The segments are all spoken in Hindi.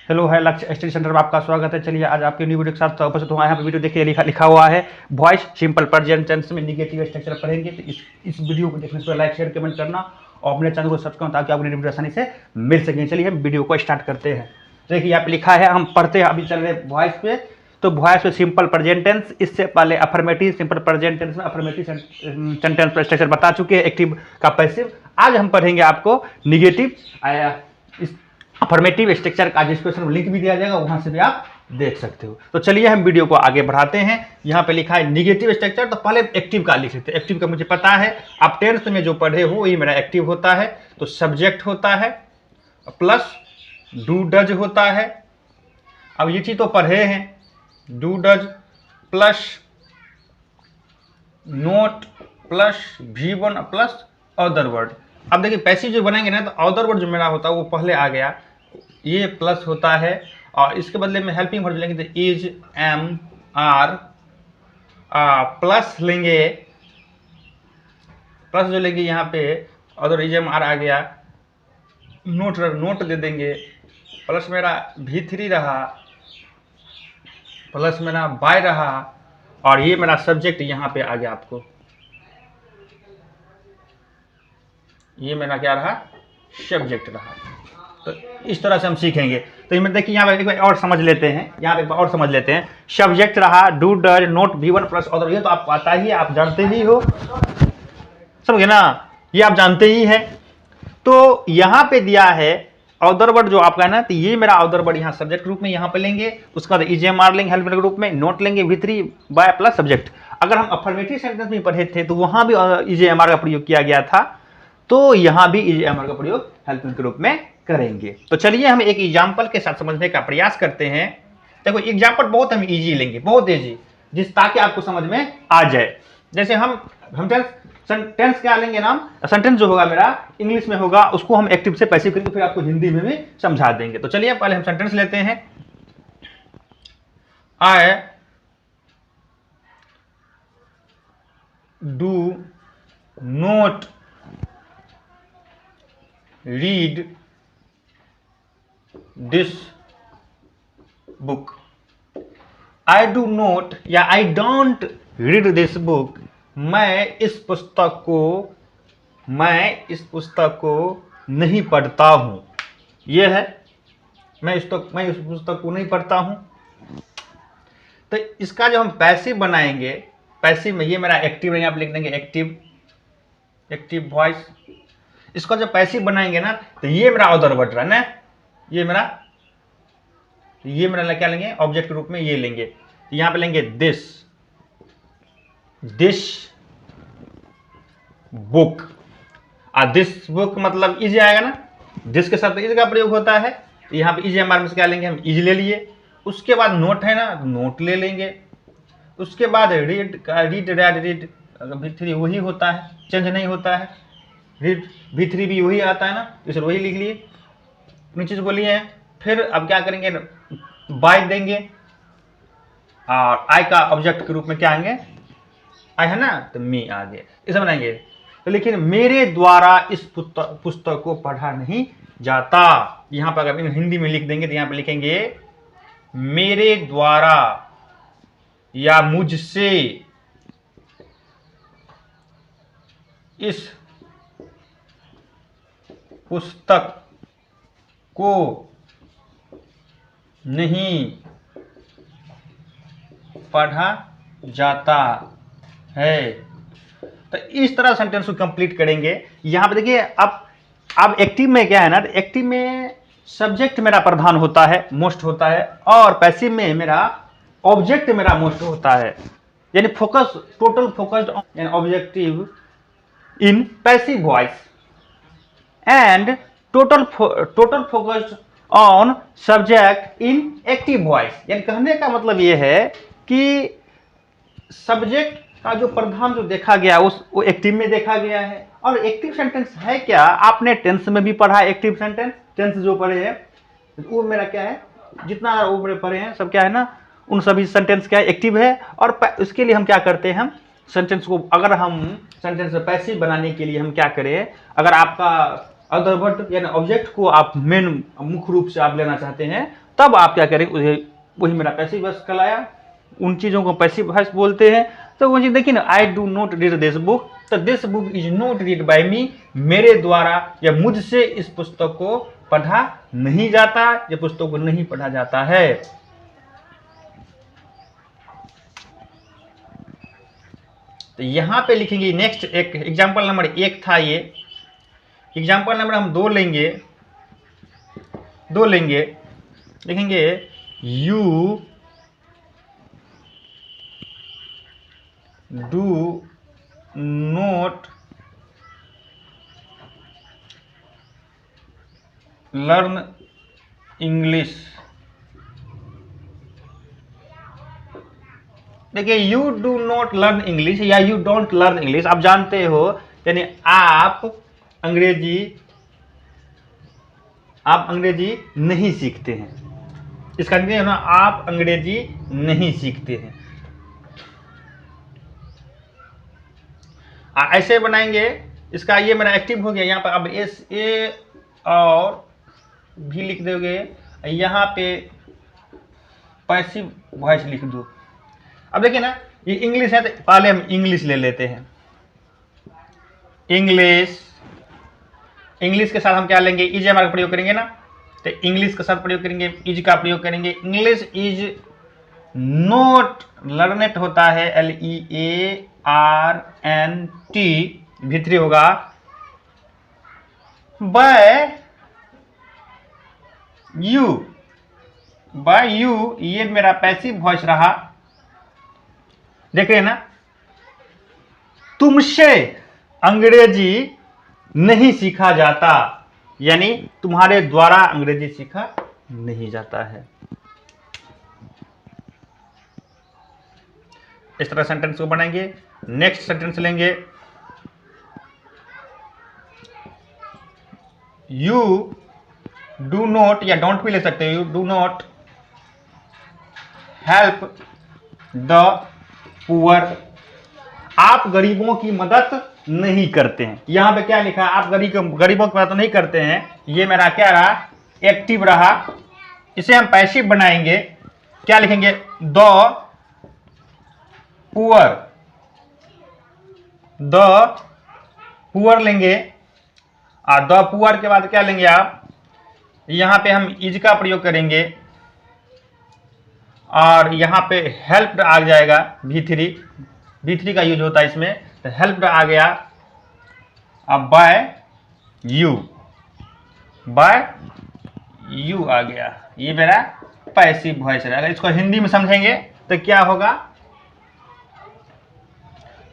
हेलो है लक्ष्य स्टडी सेंटर में आपका स्वागत है। चलिए आज आपके न्यू वीडियो के साथ उपस्थित हुआ है। यहाँ पे वीडियो देखिए लिखा हुआ है वॉइस सिंपल प्रेजेंट टेंस में निगेटिव स्ट्रक्चर पढ़ेंगे। तो इस वीडियो को देखने से लाइक शेयर कमेंट करना और अपने चैनल को सब्सक्राइब ताकि आपको वीडियो आसानी से मिल सके। चलिए हम वीडियो को स्टार्ट करते हैं। देखिए यहाँ पे लिखा है, हम पढ़ते हैं, अभी चल रहे वॉइस पे। तो वॉइस पे सिंपल प्रेजेंट टेंस, इससे पहले अफर्मेटिव सिंपल प्रेजेंट टेंस में अफर्मेटिव सेंटेंस पर स्ट्रक्चर बता चुके हैं, एक्टिव का पैसिव। आज हम पढ़ेंगे आपको निगेटिव अफर्मेटिव स्ट्रक्चर का डिस्क्रिप्शन लिंक भी दिया जाएगा, वहां से भी आप देख सकते हो। तो चलिए हम वीडियो को आगे बढ़ाते हैं। यहाँ पे लिखा है निगेटिव स्ट्रक्चर, तो पहले एक्टिव का लिख लेते हैं। एक्टिव का मुझे पता है, आप टेंस में जो पढ़े हो ये मेरा एक्टिव होता है। तो सब्जेक्ट होता है प्लस डू डज होता है। अब ये चीज तो पढ़े हैं, do does plus note plus V1 plus other word. अब देखिए पैसिव जो बनाएंगे ना, तो अदर वर्ड जो मेरा होता है वो पहले आ गया, ये प्लस होता है और इसके बदले में हेल्पिंग वर्ड लेंगे तो इज एम आर प्लस लेंगे, प्लस जो लेंगे यहाँ पे अदर इज एम आर आ गया, नोट दे देंगे, प्लस मेरा V3 रहा, प्लस मेरा बाय रहा और ये मेरा सब्जेक्ट यहाँ पे आ गया। आपको ये मेरा क्या रहा, सब्जेक्ट रहा। तो इस तरह से हम सीखेंगे। तो ये देखिए यहाँ पे और समझ लेते हैं, यहाँ पे और समझ लेते हैं। सब्जेक्ट रहा do does note V1 plus other, ये तो आपको आता ही है, आप जानते ही हो, समझे ना, ये आप जानते ही हैं। तो यहाँ पे दिया है अदर वर्ड जो आपका है ना, तो ये मेरा अदर वर्ड यहाँ सब्जेक्ट रूप में यहाँ पे लेंगे, उसका बाद EJMR लेंगे हेल्प के रूप में, नोट लेंगे V3 बाय प्लस सब्जेक्ट। अगर हम अफर्मेटिव सेंटेंस में पढ़े थे तो वहां भी EJMR का प्रयोग किया गया था, तो यहां भी EJMR का प्रयोग हेल्प के रूप में करेंगे। तो चलिए हम एक एग्जांपल के साथ समझने का प्रयास करते हैं। देखो एग्जांपल बहुत हम इजी लेंगे, बहुत इजी, जिस ताकि आपको समझ में आ जाए। जैसे हम सेंटेंस क्या लेंगे नाम, सेंटेंस जो होगा मेरा इंग्लिश में होगा, उसको हम एक्टिव से पैसिव करेंगे, फिर आपको हिंदी में भी समझा देंगे। तो चलिए पहले हम सेंटेंस लेते हैं। I do not read this book. I do not या I don't read this book, मैं इस पुस्तक को नहीं पढ़ता हूं। यह है, मैं इस पुस्तक को नहीं पढ़ता हूं। तो इसका जो हम पैसिव बनाएंगे, पैसिव में ये मेरा एक्टिव है, आप लिख देंगे एक्टिव वॉइस। इसका जो पैसिव बनाएंगे ना, तो ये मेरा अदर वर्ड रहा ना, ये मेरा क्या लेंगे, ऑब्जेक्ट के रूप में ये लेंगे। यहां पे लेंगे दिस बुक। दिस बुक मतलब इज आएगा ना, दिस के साथ इज का प्रयोग होता है। यहां पे EJMR में क्या लेंगे हम, इज ले लिए। उसके बाद नोट है ना, नोट ले लेंगे। उसके बाद रीड V3 वही होता है, चेंज नहीं होता है। रीड V3 भी वही आता है ना, इसे वही लिख लिए, नीचे से बोलिए हैं। फिर अब क्या करेंगे, बाय देंगे और आई का ऑब्जेक्ट के रूप में क्या आएंगे, आई है ना, तो मी आ गए, इसे बनाएंगे। तो लेकिन मेरे द्वारा इस पुस्तक को पढ़ा नहीं जाता। यहां पर अगर हिंदी में लिख देंगे तो यहां पर लिखेंगे मेरे द्वारा या मुझसे इस पुस्तक को नहीं पढ़ा जाता है। तो इस तरह सेंटेंस को कंप्लीट करेंगे। यहां पे देखिए अब एक्टिव में क्या है ना, एक्टिव में सब्जेक्ट मेरा प्रधान होता है, मोस्ट होता है, और पैसिव में मेरा ऑब्जेक्ट मेरा मोस्ट होता है। यानी focus, total focused on objective in passive voice and total focused on subject in active voice. यानी कहने का मतलब यह है कि सब्जेक्ट का जो प्रधान जो देखा गया वो एक्टिव में देखा गया है। और एक्टिव सेंटेंस है क्या, आपने टेंस में भी पढ़ा है एक्टिव सेंटेंस, टेंस जो पढ़े हैं वो मेरा क्या है, जितना वो मेरे पढ़े हैं सब क्या है ना, उन सभी सेंटेंस क्या है, एक्टिव है। और उसके लिए हम क्या करते हैं, हम सेंटेंस को, अगर हम सेंटेंस पैसिव बनाने के लिए हम क्या करें, अगर आपका अदर वर्ड यानी ऑब्जेक्ट को आप मेन मुख्य रूप से आप लेना चाहते हैं तब आप क्या करें, वही मेरा पैसिव वॉइस कहलाया। उन चीज़ों को पैसिव वॉइस बोलते हैं। तो वो चीज़ देखिए ना, I do not read this book, तो this book is not read by me, मेरे द्वारा या मुझसे इस पुस्तक को पढ़ा नहीं जाता, ये पुस्तक को नहीं पढ़ा जाता है। तो यहां पे लिखेंगे नेक्स्ट, एक एग्जाम्पल नंबर 1 था ये। एग्जाम्पल नंबर हम 2 लेंगे, लिखेंगे you do not learn English. देखिए, you do not learn English या यू डोंट लर्न इंग्लिश, आप जानते हो, यानी आप अंग्रेजी नहीं सीखते हैं। इसका मतलब है ना, आप अंग्रेजी नहीं सीखते हैं। ऐसे बनाएंगे, इसका ये मेरा एक्टिव हो गया। यहाँ पर अब एस ए और भी लिख दोगे, यहाँ पे पैसिव वॉइस लिख दो। अब देखिए ना, ये इंग्लिश है तो पहले हम इंग्लिश ले लेते हैं। इंग्लिश के साथ हम क्या लेंगे, इज हमारा प्रयोग करेंगे ना, तो इंग्लिश के साथ प्रयोग करेंगे, इज का प्रयोग करेंगे। इंग्लिश इज नॉट लर्नेट होता है LEARNT, भीतरी होगा बाय यू, ये मेरा पैसिव वॉइस रहा। देख रहे हैं ना, तुमसे अंग्रेजी नहीं सीखा जाता, यानी तुम्हारे द्वारा अंग्रेजी सीखा नहीं जाता है। इस तरह सेंटेंस को बनाएंगे। नेक्स्ट सेंटेंस लेंगे, यू डू नॉट, या डोंट भी ले सकते हो, you do not help the poor, आप गरीबों की मदद नहीं करते हैं। यहां पे क्या लिखा है, आप गरीबों की मदद नहीं करते हैं, ये मेरा क्या रहा, एक्टिव रहा। इसे हम पैसिव बनाएंगे, क्या लिखेंगे, द पुअर लेंगे। और द पुअर के बाद क्या लेंगे आप, यहां पे हम इज का प्रयोग करेंगे और यहां पे हेल्प्ड आ जाएगा, V3 का यूज होता है इसमें, तो हेल्प्ड आ गया। अब बाय यू आ गया, ये मेरा पैसिव वॉइस रहेगा। इसको हिंदी में समझेंगे तो क्या होगा,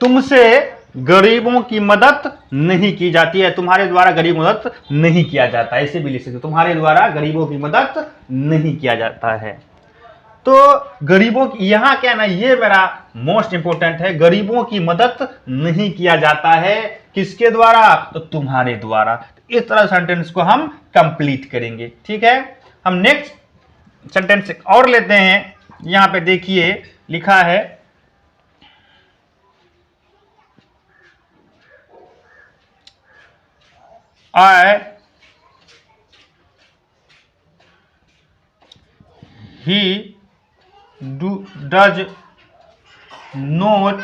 तुमसे गरीबों की मदद नहीं की जाती है, तुम्हारे द्वारा गरीब मदद नहीं किया जाता है, ऐसे भी लिख सकते हो, तुम्हारे द्वारा गरीबों की मदद नहीं किया जाता है। तो गरीबों की, यहां क्या ना, ये मेरा मोस्ट इंपोर्टेंट है, गरीबों की मदद नहीं किया जाता है, किसके द्वारा, तो तुम्हारे द्वारा। इस तरह सेंटेंस को हम कंप्लीट करेंगे। ठीक है, हम नेक्स्ट सेंटेंस और लेते हैं। यहां पे देखिए लिखा है, he does not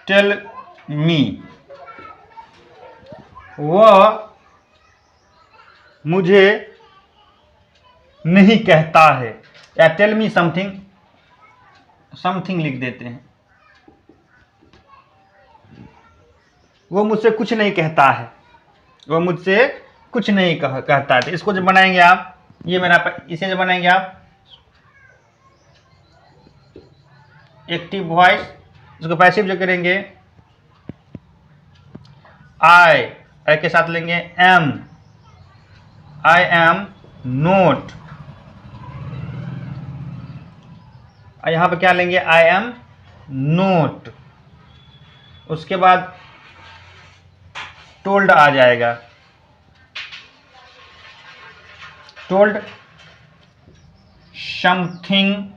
tell me, वह मुझे नहीं कहता है, या टेल मी समथिंग लिख देते हैं, वो मुझसे कुछ नहीं कहता है, वो मुझसे कुछ नहीं कहता है। तो इसको जब बनाएंगे आप, ये मेरा, इसे जब बनाएंगे आप एक्टिव वॉइस, इसको पैसिव जो करेंगे, आई के साथ लेंगे आई एम नोट, यहां पे क्या लेंगे, आई एम नोट। उसके बाद टोल्ड आ जाएगा, टोल्ड समथिंग,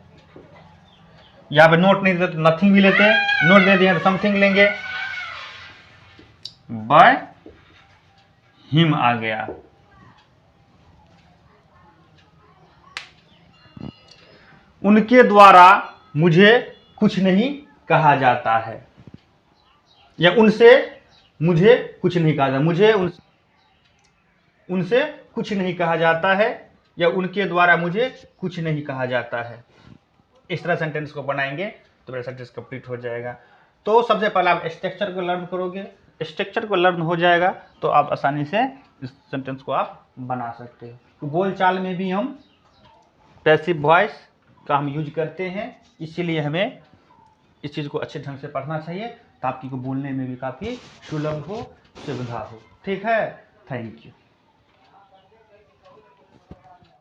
यहां पे नोट नहीं देते तो नथिंग भी लेते हैं, नोट दे दिए तो समथिंग लेंगे, बाय हिम आ गया। उनके द्वारा मुझे कुछ नहीं कहा जाता है, या उनसे मुझे कुछ नहीं कहा जाता, मुझे उनसे कुछ नहीं कहा जाता है, या उनके द्वारा मुझे कुछ नहीं कहा जाता है। इस तरह सेंटेंस को बनाएंगे तो मेरा सेंटेंस कंप्लीट हो जाएगा। तो सबसे पहले आप स्ट्रक्चर को लर्न करोगे, स्ट्रक्चर को लर्न हो जाएगा तो आप आसानी से इस सेंटेंस को आप बना सकते हो। तो बोलचाल में भी हम पैसिव वॉइस का हम यूज करते हैं, इसीलिए हमें इस चीज़ को अच्छे ढंग से पढ़ना चाहिए ताकि बोलने में भी काफ़ी सुलभ हो, सुविधा हो। ठीक है, थैंक यू।